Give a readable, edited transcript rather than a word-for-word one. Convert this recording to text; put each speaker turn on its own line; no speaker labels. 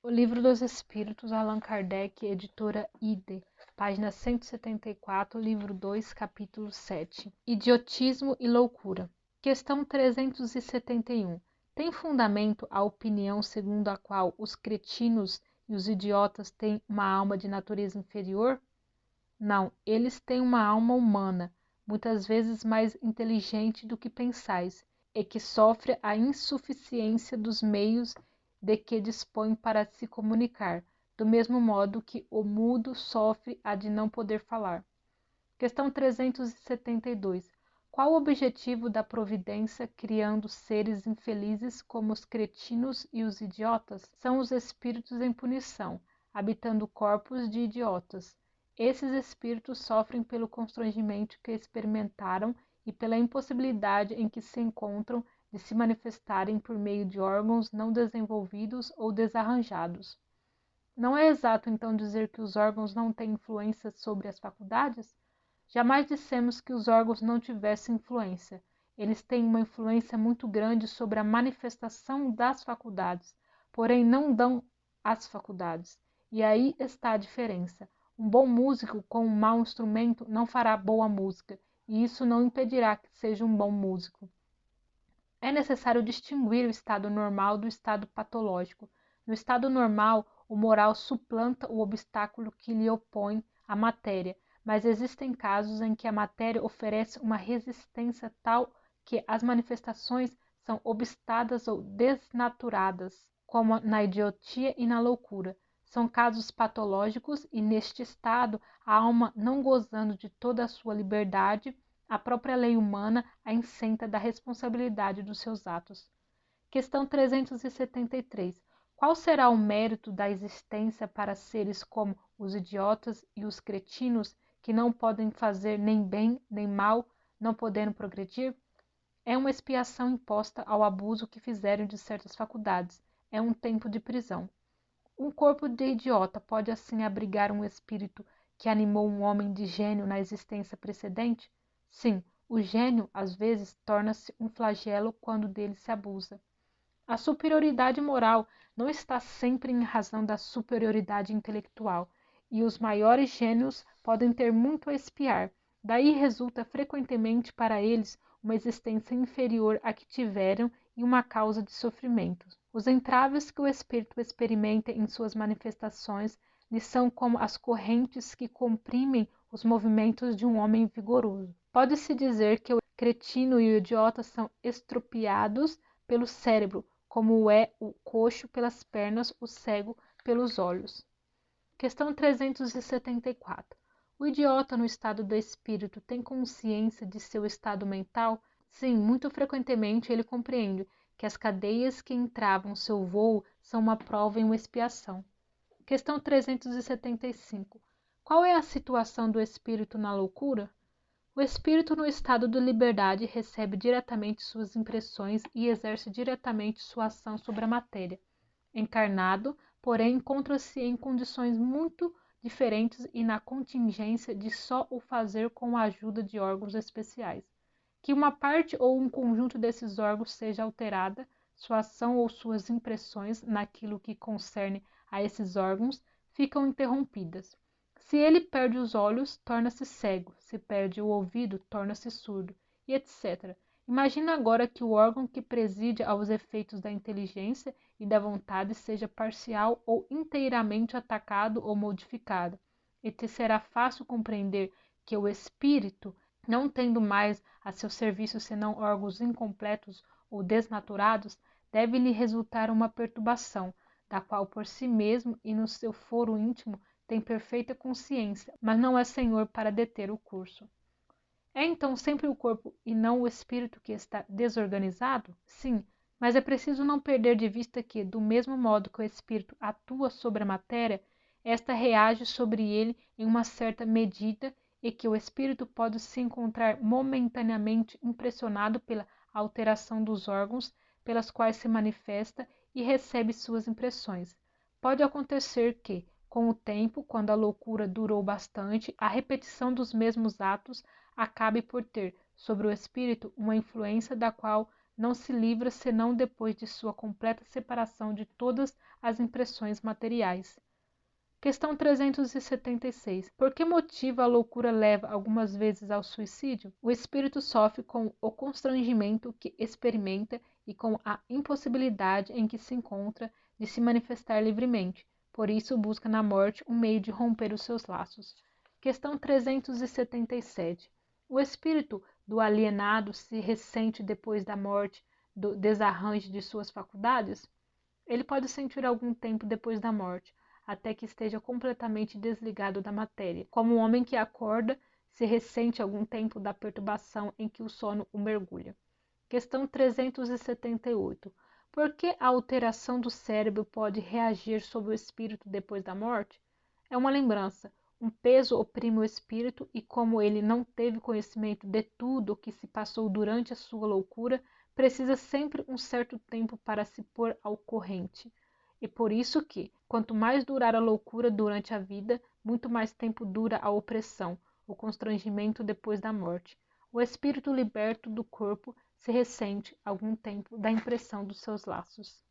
O Livro dos Espíritos, Allan Kardec, editora Ide, página 174, livro 2, capítulo 7. Idiotismo e loucura. Questão 371. Tem fundamento a opinião segundo a qual os cretinos e os idiotas têm uma alma de natureza inferior? Não, eles têm uma alma humana, muitas vezes mais inteligente do que pensais, e que sofre a insuficiência dos meios de que dispõe para se comunicar, do mesmo modo que o mudo sofre a de não poder falar. Questão 372. Qual o objetivo da providência criando seres infelizes como os cretinos e os idiotas? São os espíritos em punição, habitando corpos de idiotas. Esses espíritos sofrem pelo constrangimento que experimentaram e pela impossibilidade em que se encontram de se manifestarem por meio de órgãos não desenvolvidos ou desarranjados. Não é exato, então, dizer que os órgãos não têm influência sobre as faculdades? Jamais dissemos que os órgãos não tivessem influência. Eles têm uma influência muito grande sobre a manifestação das faculdades, porém não dão as faculdades. E aí está a diferença. Um bom músico com um mau instrumento não fará boa música, e isso não impedirá que seja um bom músico. É necessário distinguir o estado normal do estado patológico. No estado normal, o moral suplanta o obstáculo que lhe opõe a matéria, mas existem casos em que a matéria oferece uma resistência tal que as manifestações são obstadas ou desnaturadas, como na idiotia e na loucura. São casos patológicos e, neste estado, a alma, não gozando de toda a sua liberdade, a própria lei humana a isenta da responsabilidade dos seus atos. Questão 373. Qual será o mérito da existência para seres como os idiotas e os cretinos, que não podem fazer nem bem nem mal, não podendo progredir? É uma expiação imposta ao abuso que fizeram de certas faculdades. É um tempo de prisão. Um corpo de idiota pode assim abrigar um espírito que animou um homem de gênio na existência precedente? Sim, o gênio, às vezes, torna-se um flagelo quando dele se abusa. A superioridade moral não está sempre em razão da superioridade intelectual, e os maiores gênios podem ter muito a expiar. Daí resulta frequentemente para eles uma existência inferior à que tiveram e uma causa de sofrimento. Os entraves que o espírito experimenta em suas manifestações lhe são como as correntes que comprimem os movimentos de um homem vigoroso. Pode-se dizer que o cretino e o idiota são estropiados pelo cérebro, como é o coxo pelas pernas, o cego pelos olhos. Questão 374. O idiota no estado do espírito tem consciência de seu estado mental? Sim, muito frequentemente ele compreende que as cadeias que entravam seu voo são uma prova e uma expiação. Questão 375. Qual é a situação do espírito na loucura? O espírito no estado de liberdade recebe diretamente suas impressões e exerce diretamente sua ação sobre a matéria. Encarnado, porém, encontra-se em condições muito diferentes e na contingência de só o fazer com a ajuda de órgãos especiais. Que uma parte ou um conjunto desses órgãos seja alterada, sua ação ou suas impressões naquilo que concerne a esses órgãos ficam interrompidas. Se ele perde os olhos, torna-se cego, se perde o ouvido, torna-se surdo, e etc. Imagina agora que o órgão que preside aos efeitos da inteligência e da vontade seja parcial ou inteiramente atacado ou modificado, e te será fácil compreender que o espírito, não tendo mais a seu serviço senão órgãos incompletos ou desnaturados, deve-lhe resultar uma perturbação, da qual por si mesmo e no seu foro íntimo tem perfeita consciência, mas não é senhor para deter o curso. É então sempre o corpo e não o espírito que está desorganizado? Sim, mas é preciso não perder de vista que, do mesmo modo que o espírito atua sobre a matéria, esta reage sobre ele em uma certa medida e que o espírito pode se encontrar momentaneamente impressionado pela alteração dos órgãos pelas quais se manifesta e recebe suas impressões. Pode acontecer que, com o tempo, quando a loucura durou bastante, a repetição dos mesmos atos acabe por ter sobre o espírito uma influência da qual não se livra senão depois de sua completa separação de todas as impressões materiais. Questão 376. Por que motivo a loucura leva algumas vezes ao suicídio? O espírito sofre com o constrangimento que experimenta e com a impossibilidade em que se encontra de se manifestar livremente. Por isso busca na morte um meio de romper os seus laços. Questão 377. O espírito do alienado se ressente depois da morte do desarranjo de suas faculdades? Ele pode sentir algum tempo depois da morte, até que esteja completamente desligado da matéria. Como um homem que acorda, se ressente algum tempo da perturbação em que o sono o mergulha. Questão 378. Por que a alteração do cérebro pode reagir sobre o espírito depois da morte? É uma lembrança. Um peso oprime o espírito e, como ele não teve conhecimento de tudo o que se passou durante a sua loucura, precisa sempre um certo tempo para se pôr ao corrente. E por isso que, quanto mais durar a loucura durante a vida, muito mais tempo dura a opressão, o constrangimento depois da morte. O espírito liberto do corpo se ressente algum tempo da impressão dos seus laços.